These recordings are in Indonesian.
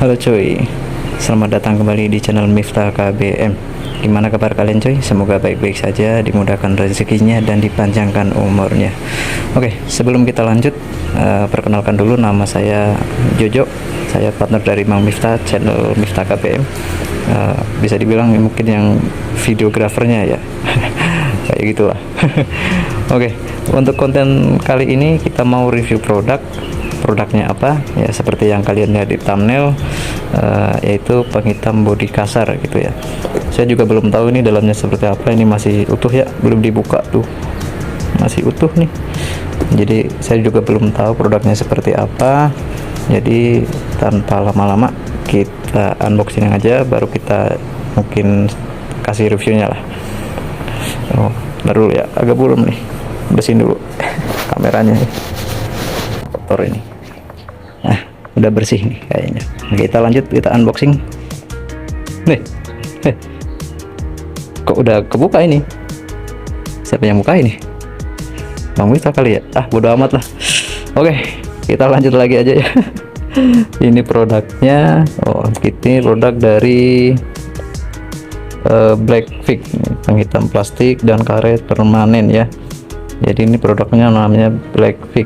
Halo cuy, selamat datang kembali di channel Miftah KBM. Gimana kabar kalian cuy? Semoga baik-baik saja, dimudahkan rezekinya dan dipanjangkan umurnya. Oke, sebelum kita lanjut, perkenalkan dulu, nama saya Jojo. Saya partner dari Mang Miftah, channel Miftah KBM. Bisa dibilang mungkin yang videografernya ya. Kayak gitulah. Oke, untuk konten kali ini kita mau review produknya apa ya, seperti yang kalian lihat di thumbnail, yaitu penghitam bodi kasar gitu ya. Saya juga belum tahu ini dalamnya seperti apa, ini masih utuh ya, belum dibuka tuh, masih utuh nih. Jadi saya juga belum tahu produknya seperti apa, jadi tanpa lama-lama kita unboxing aja, baru kita mungkin kasih reviewnya lah. Baru ya, agak buram nih, bersihin dulu kameranya nih, kotor ini. Nah, udah bersih nih kayaknya. Kita lanjut, kita unboxing nih. Kok udah kebuka ini? Siapa yang buka ini? Bang Miftah kali ya? Bodo amat lah. Oke, kita lanjut lagi aja ya. Ini produknya, ini produk dari Blackfig, penghitam plastik dan karet permanen ya. Jadi ini produknya namanya Blackfig,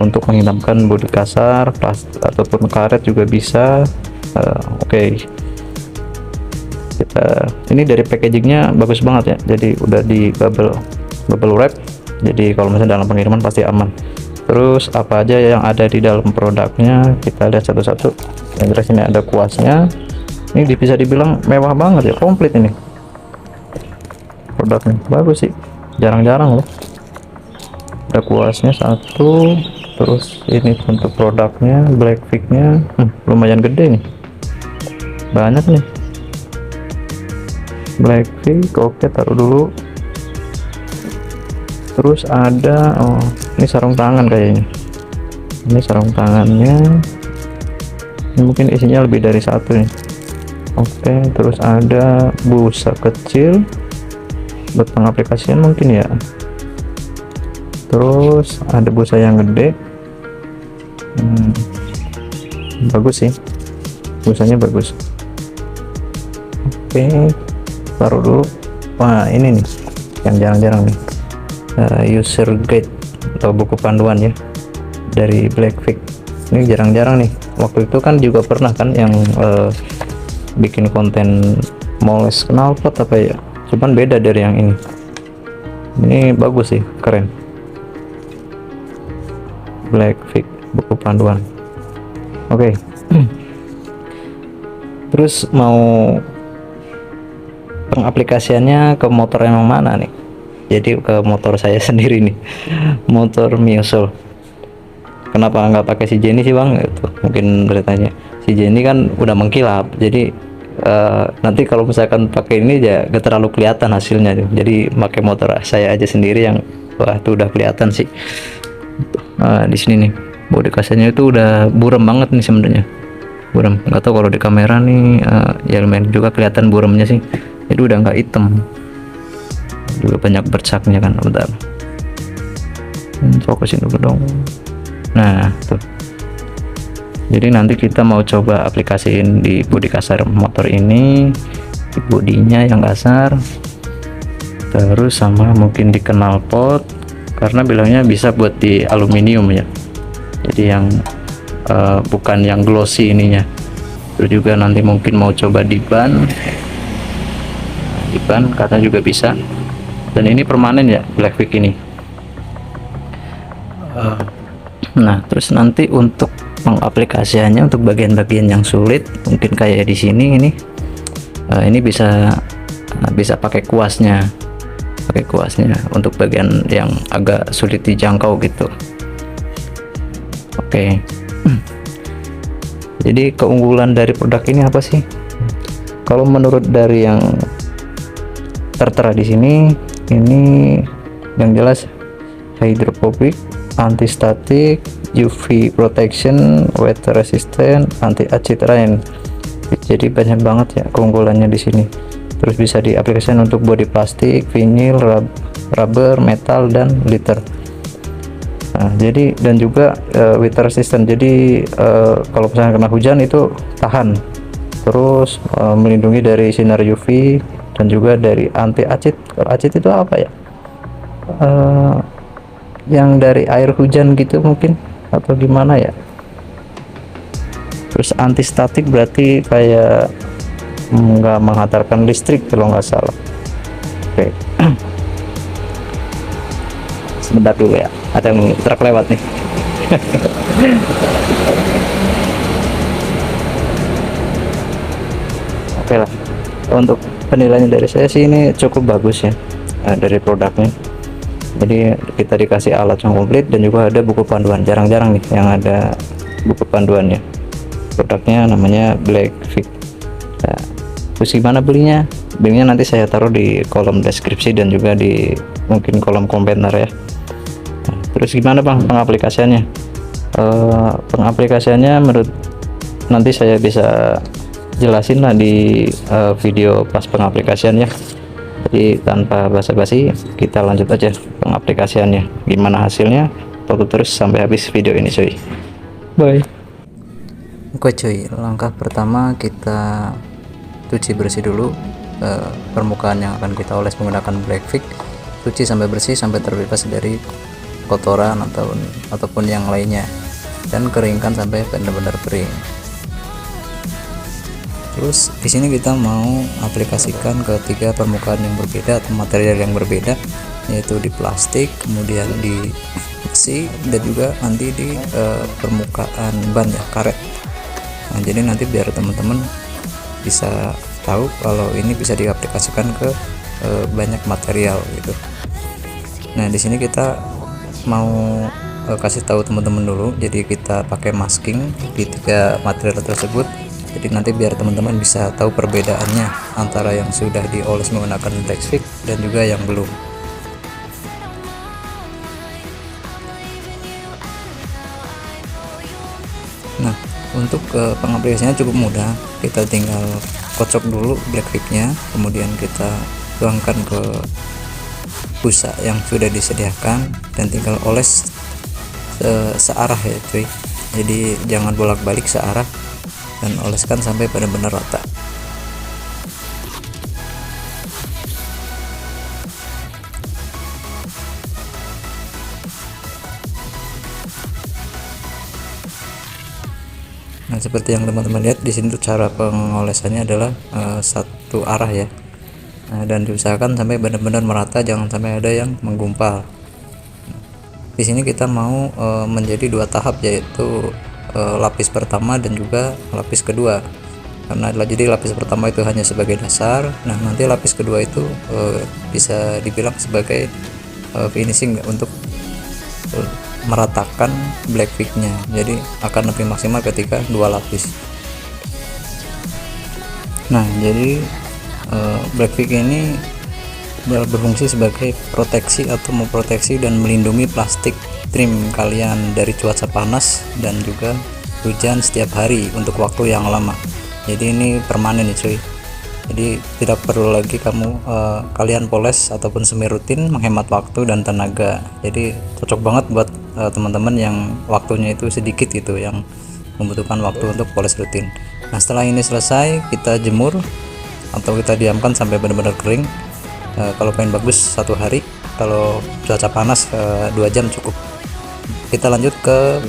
untuk menghitamkan bodi kasar, plastik ataupun karet juga bisa. Oke. Ini dari packagingnya bagus banget ya, jadi udah di bubble wrap, jadi kalau misalnya dalam pengiriman pasti aman. Terus apa aja yang ada di dalam produknya kita lihat satu-satu. Yang jelas ini ada kuasnya, ini bisa dibilang mewah banget ya, komplit ini produknya, bagus sih, jarang-jarang loh. Ada kuasnya satu, terus ini untuk produknya Blackfig-nya lumayan gede nih, banyak nih Blackfig. Oke, taruh dulu. Terus ada ini sarung tangan kayaknya, ini sarung tangannya, ini mungkin isinya lebih dari satu nih. Oke, terus ada busa kecil buat pengaplikasian mungkin ya. Terus ada busa yang gede, bagus sih, busanya bagus. Oke, taruh dulu. Wah, ini nih yang jarang-jarang nih, user guide atau buku panduan ya, dari Blackfig. Ini jarang-jarang nih. Waktu itu kan juga pernah kan yang bikin konten moles knalpot apa ya, cuman beda dari yang ini. Ini bagus sih, keren. Blackfig buku panduan. Oke. Terus mau pengaplikasiannya ke motor yang mana nih? Jadi ke motor saya sendiri nih, motor Mio-Soul. Kenapa nggak pakai si Jenny sih bang? Itu mungkin bertanya. Si Jenny kan udah mengkilap, jadi nanti kalau misalkan pakai ini ya gak terlalu kelihatan hasilnya. Jadi pakai motor saya aja sendiri yang wah itu udah kelihatan sih. Di sini nih bodi kasarnya itu udah buram banget nih sebenarnya, buram. Nggak tahu kalau di kamera nih, ya lumayan juga kelihatan buramnya sih. Itu udah nggak hitam, juga banyak bercaknya kan. Bentar, fokusin dulu dong. Nah tuh, jadi nanti kita mau coba aplikasiin di bodi kasar motor ini, di bodinya yang kasar, terus sama mungkin di knalpot, karena bilangnya bisa buat di aluminium ya, jadi yang bukan yang glossy ininya. Terus juga nanti mungkin mau coba di ban katanya juga bisa, dan ini permanen ya Blackfig ini. Nah terus nanti untuk pengaplikasiannya, untuk bagian-bagian yang sulit mungkin kayak di sini ini bisa pakai kuasnya, untuk bagian yang agak sulit dijangkau gitu. Oke. Jadi keunggulan dari produk ini apa sih? Kalau menurut dari yang tertera di sini, ini yang jelas hydrophobic, anti static, UV protection, water resistant, anti acid rain. Jadi banyak banget ya keunggulannya di sini. Terus bisa diaplikasikan untuk bodi plastik, vinyl, rubber, metal, dan liter. Nah, jadi dan juga water resistant, jadi kalau misalnya kena hujan itu tahan, terus melindungi dari sinar UV dan juga dari anti acid. Kalau acid itu apa ya, yang dari air hujan gitu mungkin, atau gimana ya. Terus anti statik berarti kayak nggak menghantarkan listrik kalau nggak salah. Oke. Sebentar dulu ya, ada yang truk lewat nih. Oke lah, untuk penilaian dari saya sih ini cukup bagus ya, dari produknya. Jadi kita dikasih alat yang komplit dan juga ada buku panduan. Jarang-jarang nih yang ada buku panduannya. Produknya namanya Blackfig. Nah, terus gimana belinya? Belinya nanti saya taruh di kolom deskripsi dan juga di mungkin kolom komentar ya. Nah, terus gimana bang pengaplikasiannya? Pengaplikasiannya menurut nanti saya bisa jelasin lah di video pas pengaplikasiannya. Jadi tanpa basa-basi kita lanjut aja pengaplikasiannya. Gimana hasilnya? Tonton terus sampai habis video ini cuy. Bye. Oke cuy, langkah pertama kita cuci bersih dulu permukaan yang akan kita oles menggunakan Blackfig. Cuci sampai bersih, sampai terbebas dari kotoran ataupun yang lainnya, dan keringkan sampai benar-benar kering. Terus di sini kita mau aplikasikan ke 3 permukaan yang berbeda atau material yang berbeda, yaitu di plastik, kemudian di besi, dan juga nanti di permukaan ban ya, karet. Nah, jadi nanti biar teman-teman bisa tahu kalau ini bisa diaplikasikan ke banyak material gitu. Nah, di sini kita mau kasih tahu teman-teman dulu. Jadi kita pakai masking di 3 material tersebut. Jadi nanti biar teman-teman bisa tahu perbedaannya antara yang sudah dioles menggunakan Blackfig dan juga yang belum. Nah, untuk pengaplikasiannya cukup mudah. Kita tinggal kocok dulu Blackfignya, kemudian kita tuangkan ke busa yang sudah disediakan dan tinggal oles searah ya cuy. Jadi jangan bolak-balik, searah, dan oleskan sampai benar-benar rata. Nah, seperti yang teman-teman lihat di sini tuh cara pengolesannya adalah satu arah ya. Nah, dan diusahakan sampai benar-benar merata, jangan sampai ada yang menggumpal. Di sini kita mau menjadi 2 tahap, yaitu lapis pertama dan juga lapis kedua. Karena jadi lapis pertama itu hanya sebagai dasar. Nah, nanti lapis kedua itu bisa dibilang sebagai finishing untuk meratakan Blackfignya. Jadi akan lebih maksimal ketika 2 lapis. Nah, jadi Blackfig ini berfungsi sebagai proteksi atau memproteksi dan melindungi plastik trim kalian dari cuaca panas dan juga hujan setiap hari untuk waktu yang lama. Jadi ini permanen ya cuy. Jadi tidak perlu lagi kalian poles ataupun semi rutin, menghemat waktu dan tenaga. Jadi cocok banget buat teman-teman yang waktunya itu sedikit gitu, yang membutuhkan waktu untuk poles rutin. Nah, setelah ini selesai kita jemur atau kita diamkan sampai benar-benar kering. Kalau pengen bagus 1 hari, kalau cuaca panas 2 jam cukup. Kita lanjut ke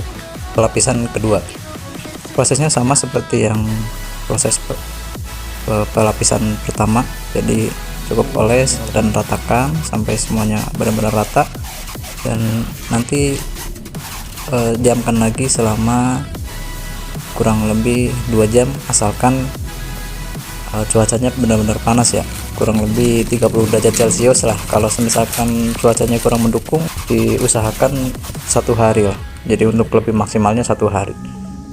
pelapisan kedua. Prosesnya sama seperti yang proses pelapisan pertama. Jadi cukup oles dan ratakan sampai semuanya benar-benar rata, dan nanti diamkan lagi selama kurang lebih 2 jam, asalkan cuacanya benar-benar panas ya, kurang lebih 30 derajat Celcius lah. Kalau misalkan cuacanya kurang mendukung, diusahakan 1 hari lah. Jadi untuk lebih maksimalnya 1 hari.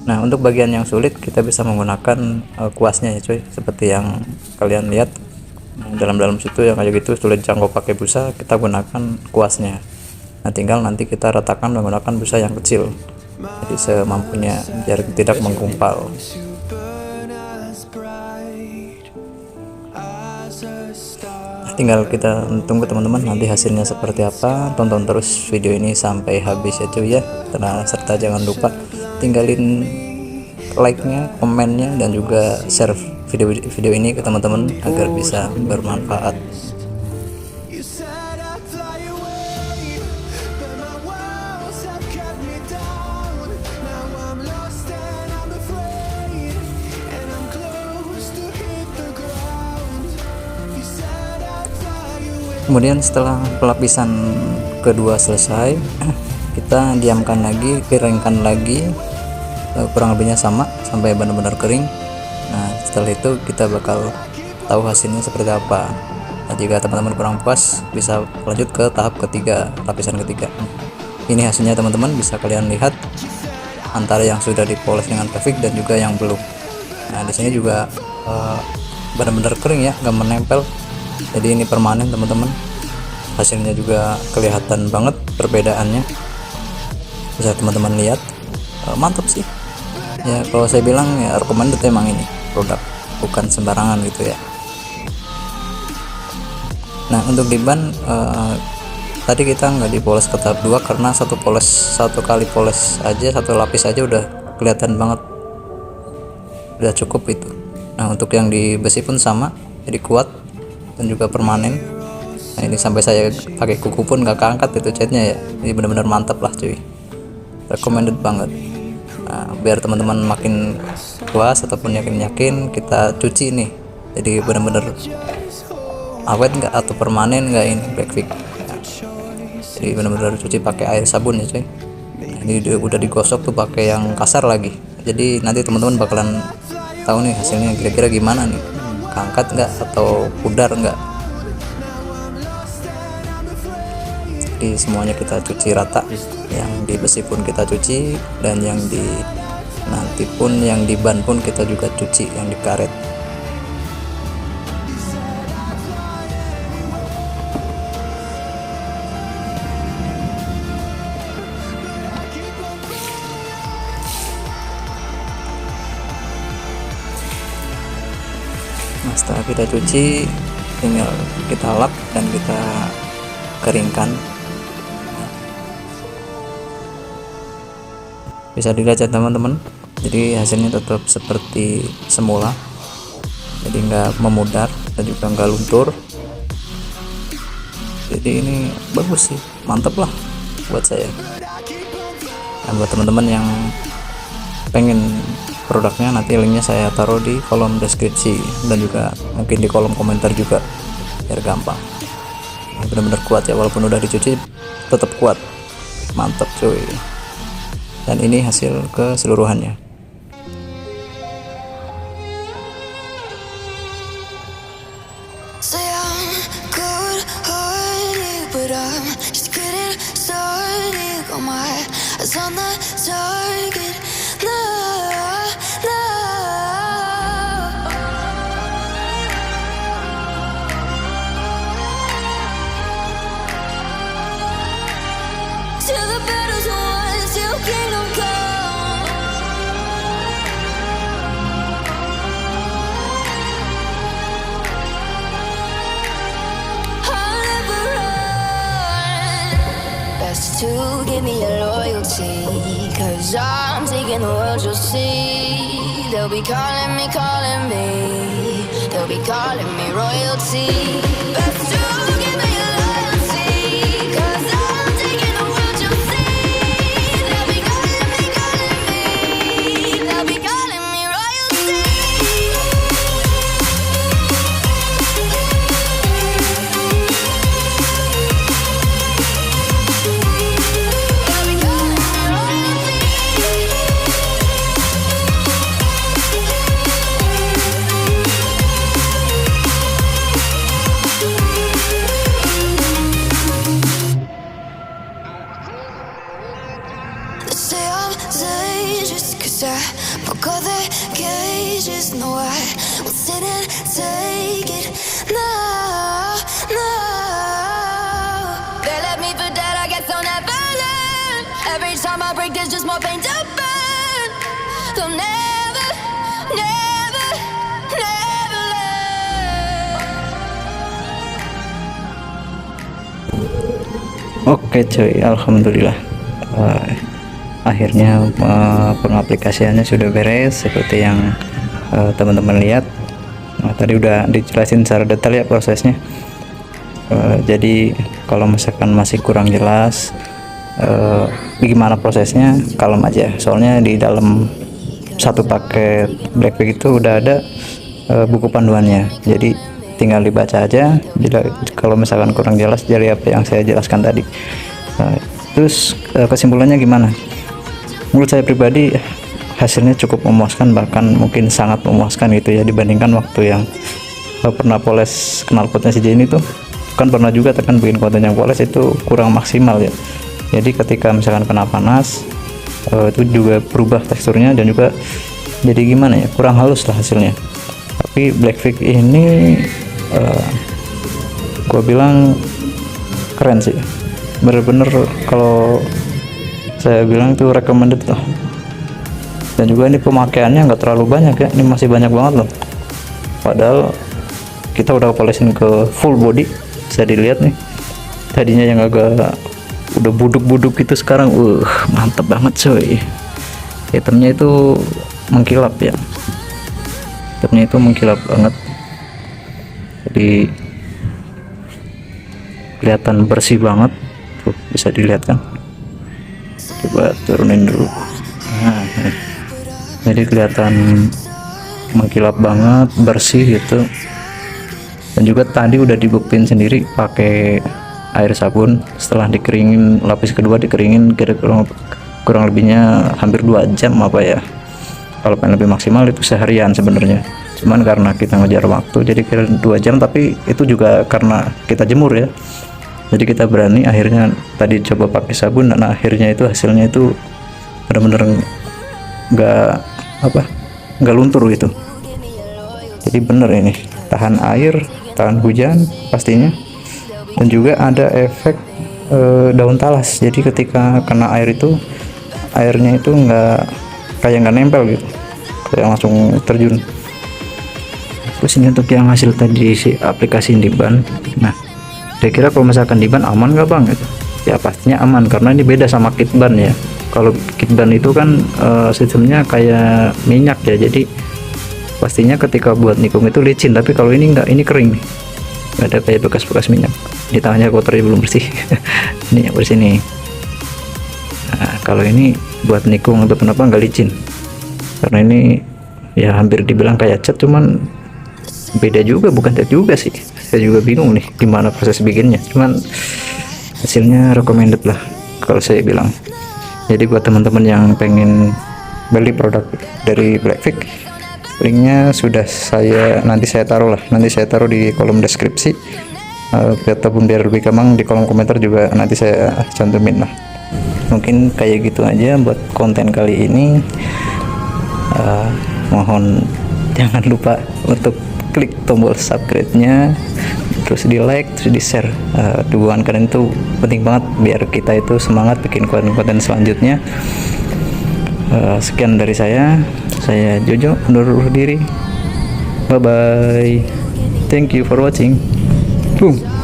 Nah, untuk bagian yang sulit kita bisa menggunakan kuasnya ya cuy, seperti yang kalian lihat. Nah, dalam situ yang kayak gitu sulit jangkau pakai busa, kita gunakan kuasnya. Nah, tinggal nanti kita ratakan menggunakan busa yang kecil, jadi semampunya biar tidak menggumpal. Tinggal kita tunggu teman-teman nanti hasilnya seperti apa. Tonton terus video ini sampai habis ya cuy ya, serta jangan lupa tinggalin like-nya, komennya, dan juga share video ini ke teman-teman agar bisa bermanfaat. Kemudian setelah pelapisan kedua selesai, kita diamkan lagi, keringkan lagi, kurang lebihnya sama sampai benar-benar kering. Nah setelah itu kita bakal tahu hasilnya seperti apa. Nah, jika teman-teman kurang puas bisa lanjut ke tahap ketiga, lapisan ketiga. Ini hasilnya teman-teman, bisa kalian lihat antara yang sudah dipoles dengan perfect dan juga yang belum. Nah di sini juga benar-benar kering ya, nggak menempel. Jadi ini permanen teman-teman. Hasilnya juga kelihatan banget perbedaannya, bisa teman-teman lihat. Mantap sih ya, kalau saya bilang ya recommended emang ini produk, bukan sembarangan gitu ya. Nah untuk di ban tadi kita nggak dipoles ke tahap 2 karena satu kali poles aja, satu lapis aja udah kelihatan banget, udah cukup itu. Nah untuk yang di besi pun sama, jadi kuat dan juga permanen. Nah ini sampai saya pakai kuku pun gak keangkat itu catnya ya. Ini benar-benar mantap lah cuy, recommended banget. Nah, biar teman-teman makin puas ataupun yakin kita cuci nih, jadi benar-benar awet nggak atau permanen nggak ini Black Fix. Nah, jadi benar-benar cuci pakai air sabun ya cuy. Nah, ini udah digosok tuh pakai yang kasar lagi, jadi nanti teman-teman bakalan tahu nih hasilnya kira-kira gimana nih, keangkat nggak atau pudar nggak. Jadi semuanya kita cuci rata, yang di besi pun kita cuci, dan yang di nanti pun yang di ban pun kita juga cuci, yang di karet. Nah setelah kita cuci, tinggal kita lap dan kita keringkan. Bisa dilihat ya teman-teman, jadi hasilnya tetap seperti semula, jadi nggak memudar dan juga nggak luntur. Jadi ini bagus sih, mantap lah buat saya. Dan buat teman-teman yang pengen produknya, nanti linknya saya taruh di kolom deskripsi dan juga mungkin di kolom komentar juga biar gampang. Benar-benar kuat ya, walaupun udah dicuci tetap kuat, mantap cuy. Dan ini hasil keseluruhannya. To give me your loyalty, 'cause I'm taking the world, you'll see. They'll be calling me, they'll be calling me royalty. Best to give me your loyalty, 'cause I'm taking the world, you'll see. They'll be calling me, they'll be calling me royalty. Broke all the cages, no I will sit and take it. No, no. They left me for dead, I guess I'll never learn. Every time I break, there's just more pain to burn. They'll never, never, never learn. Oke cuy, alhamdulillah. Eh, Akhirnya pengaplikasiannya sudah beres seperti yang teman-teman lihat. Nah, tadi udah dijelasin secara detail ya prosesnya. Jadi kalau misalkan masih kurang jelas gimana prosesnya, kalem aja. Soalnya di dalam satu paket Blackpick itu udah ada buku panduannya. Jadi tinggal dibaca aja. Kalau misalkan kurang jelas dari apa yang saya jelaskan tadi. Terus kesimpulannya gimana? Menurut saya pribadi hasilnya cukup memuaskan, bahkan mungkin sangat memuaskan gitu ya, dibandingkan waktu yang pernah poles knalpotnya si Jenny tuh kan pernah juga tekan bikin konten yang poles itu kurang maksimal ya. Jadi ketika misalkan kena panas itu juga berubah teksturnya dan juga jadi gimana ya, kurang halus lah hasilnya. Tapi Blackpick ini gue bilang keren sih, bener-bener kalau saya bilang itu recommended loh. Dan juga ini pemakaiannya nggak terlalu banyak ya, ini masih banyak banget loh, padahal kita udah polesin ke full body. Bisa dilihat nih, tadinya yang agak udah buduk-buduk gitu, sekarang mantep banget coy. Hitamnya itu mengkilap ya, hitamnya itu mengkilap banget, jadi kelihatan bersih banget tuh, bisa dilihat kan. Coba turunin dulu. Nah, jadi kelihatan mengkilap banget, bersih gitu. Dan juga tadi udah dibuktiin sendiri pakai air sabun, setelah dikeringin lapis kedua, dikeringin kira-kira kurang lebihnya hampir 2 jam apa ya. Kalau pengen lebih maksimal itu seharian sebenarnya, cuman karena kita ngejar waktu jadi kira 2 jam, tapi itu juga karena kita jemur ya. Jadi kita berani akhirnya tadi coba pakai sabun, dan akhirnya itu hasilnya itu benar-benar nggak luntur gitu. Jadi bener ini tahan air, tahan hujan pastinya, dan juga ada efek daun talas. Jadi ketika kena air itu, airnya itu nggak nempel gitu, kayak langsung terjun. Terus ini untuk yang hasil tadi si aplikasi di ban. Nah, saya kira kalau misalkan di ban aman nggak bang gitu? Ya pastinya aman, karena ini beda sama kit ban ya. Kalau kit ban itu kan sistemnya kayak minyak ya, jadi pastinya ketika buat nikung itu licin. Tapi kalau ini enggak, ini kering nih, nggak ada kayak bekas-bekas minyak. Di tangannya kotornya belum bersih. Ini yang bersih nih. Nah, kalau ini buat nikung atau kenapa nggak licin, karena ini ya hampir dibilang kayak cat, cuman beda juga, bukan cat juga sih. Saya juga bingung nih gimana proses bikinnya, cuman hasilnya recommended lah kalau saya bilang. Jadi buat teman-teman yang pengen beli produk dari Blackpick, linknya sudah nanti saya taruh di kolom deskripsi, ataupun biar lebih gampang di kolom komentar juga nanti saya cantumin lah. Mungkin kayak gitu aja buat konten kali ini. Mohon jangan lupa untuk klik tombol subscribe-nya, terus di like, terus di share. Dukungan kalian itu penting banget biar kita itu semangat bikin konten-konten selanjutnya. Sekian dari saya Jojo, undur diri. Bye bye, thank you for watching. Boom.